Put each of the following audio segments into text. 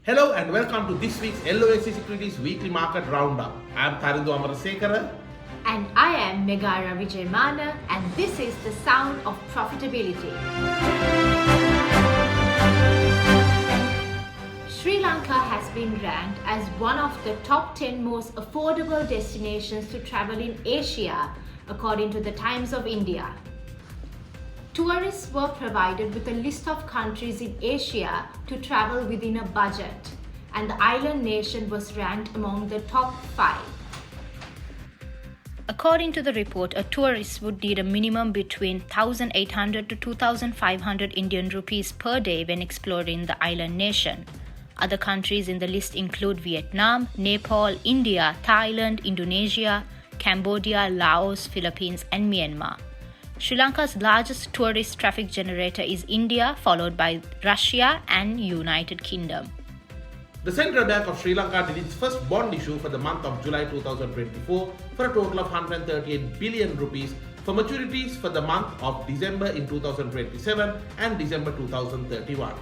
Hello and welcome to this week's LOLC Securities Weekly Market Roundup. I am Tharindu Amarasekara. And I am Megara Vijayamana, and this is the sound of profitability. Sri Lanka has been ranked as one of the top 10 most affordable destinations to travel in Asia, according to the Times of India. Tourists were provided with a list of countries in Asia to travel within a budget, and the island nation was ranked among the top 5. According to the report, a tourist would need a minimum between 1,800 to 2,500 Indian rupees per day when exploring the island nation. Other countries in the list include Vietnam, Nepal, India, Thailand, Indonesia, Cambodia, Laos, Philippines, and Myanmar. Sri Lanka's largest tourist traffic generator is India, followed by Russia and United Kingdom. The Central Bank of Sri Lanka did its first bond issue for the month of July 2024 for a total of 138 billion rupees for maturities for the month of December in 2027 and December 2031.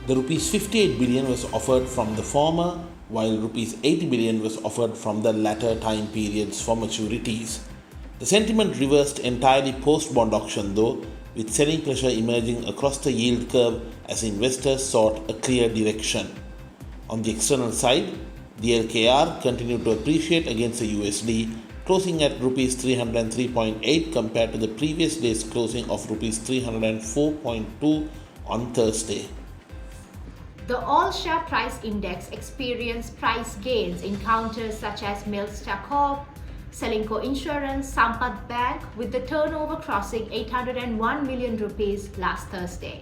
The rupees 58 billion was offered from the former, while rupees 80 billion was offered from the latter time periods for maturities. The sentiment reversed entirely post-bond auction though, with selling pressure emerging across the yield curve as investors sought a clear direction. On the external side, the LKR continued to appreciate against the USD, closing at Rs 303.8 compared to the previous day's closing of Rs 304.2 on Thursday. The all-share price index experienced price gains in counters such as Melstar Corp, Selingco Insurance, Sampath Bank, with the turnover crossing 801 million rupees last Thursday.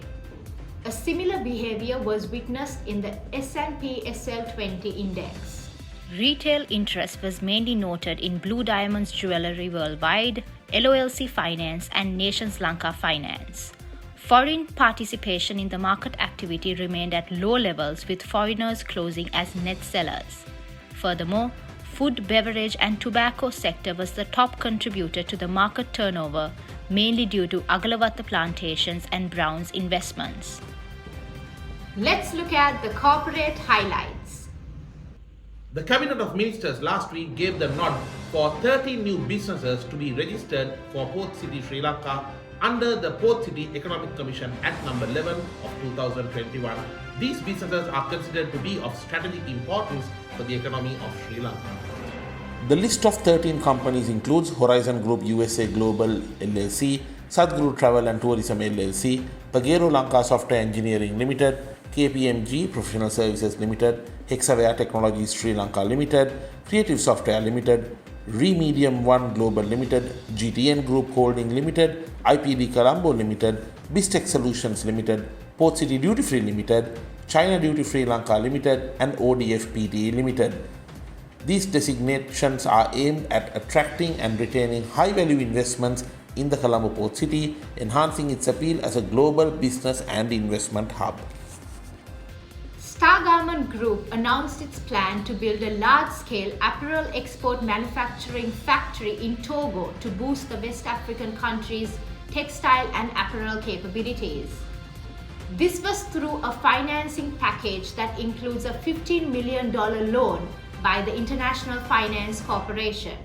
A similar behavior was witnessed in the S&P SL20 index. Retail interest was mainly noted in Blue Diamonds Jewellery Worldwide, LOLC Finance, and Nations Lanka Finance. Foreign participation in the market activity remained at low levels, with foreigners closing as net sellers. Furthermore, food, beverage, and tobacco sector was the top contributor to the market turnover, mainly due to Agalawatha plantations and Brown's investments. Let's look at the corporate highlights. The Cabinet of Ministers last week gave the nod for 30 new businesses to be registered for Port City, Sri Lanka under the Port City Economic Commission Act No. 11 of 2021. These businesses are considered to be of strategic importance for the economy of Sri Lanka. The list of 13 companies includes Horizon Group USA Global LLC, Sadhguru Travel and Tourism LLC, Pagero Lanka Software Engineering Limited, KPMG Professional Services Limited, Hexaware Technologies Sri Lanka Limited, Creative Software Limited, Remedium One Global Limited, GTN Group Holding Limited, IPD Colombo Limited, Bistec Solutions Limited, Port City Duty Free Limited, China Duty Free Lanka Limited, and ODF Pte Limited. These designations are aimed at attracting and retaining high-value investments in the Colombo Port City, enhancing its appeal as a global business and investment hub. Gan Group announced its plan to build a large-scale apparel export manufacturing factory in Togo to boost the West African country's textile and apparel capabilities. This was through a financing package that includes a $15 million loan by the International Finance Corporation.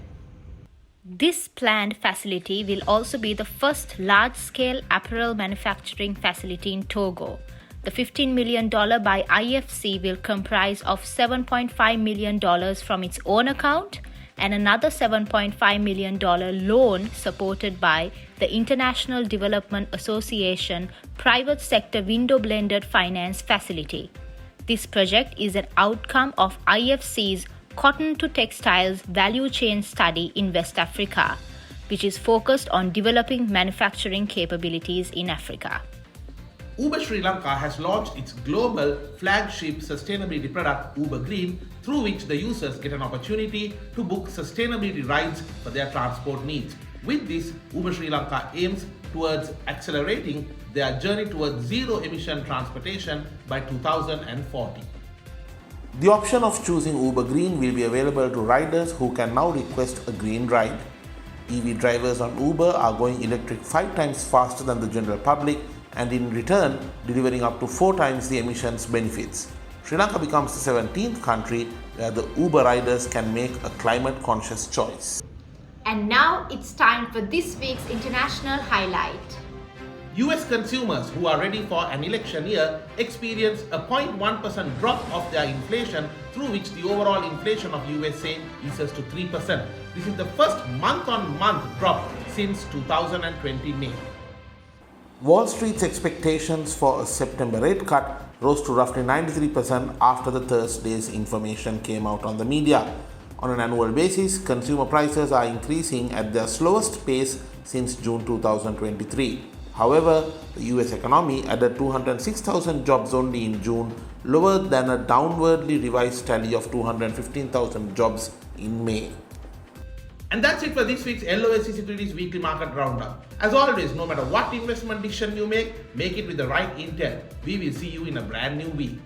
This planned facility will also be the first large-scale apparel manufacturing facility in Togo. The $15 million by IFC will comprise of $7.5 million from its own account and another $7.5 million loan supported by the International Development Association Private Sector Window Blended Finance Facility. This project is an outcome of IFC's Cotton to Textiles Value Chain Study in West Africa, which is focused on developing manufacturing capabilities in Africa. Uber Sri Lanka has launched its global flagship sustainability product Uber Green, through which the users get an opportunity to book sustainability rides for their transport needs. With this, Uber Sri Lanka aims towards accelerating their journey towards zero-emission transportation by 2040. The option of choosing Uber Green will be available to riders who can now request a green ride. EV drivers on Uber are going electric 5 times faster than the general public and in return delivering up to 4 times the emissions benefits. Sri Lanka becomes the 17th country where the Uber riders can make a climate-conscious choice. And now it's time for this week's international highlight. US consumers who are ready for an election year experience a 0.1% drop of their inflation, through which the overall inflation of USA eases to 3%. This is the first month-on-month drop since 2020 May. Wall Street's expectations for a September rate cut rose to roughly 93% after the Thursday's information came out on the media. On an annual basis, consumer prices are increasing at their slowest pace since June 2023. However, the US economy added 206,000 jobs only in June, lower than a downwardly revised tally of 215,000 jobs in May. And that's it for this week's LOLC Securities Weekly Market Roundup. As always, no matter what investment decision you make it with the right intent. We will see you in a brand new week.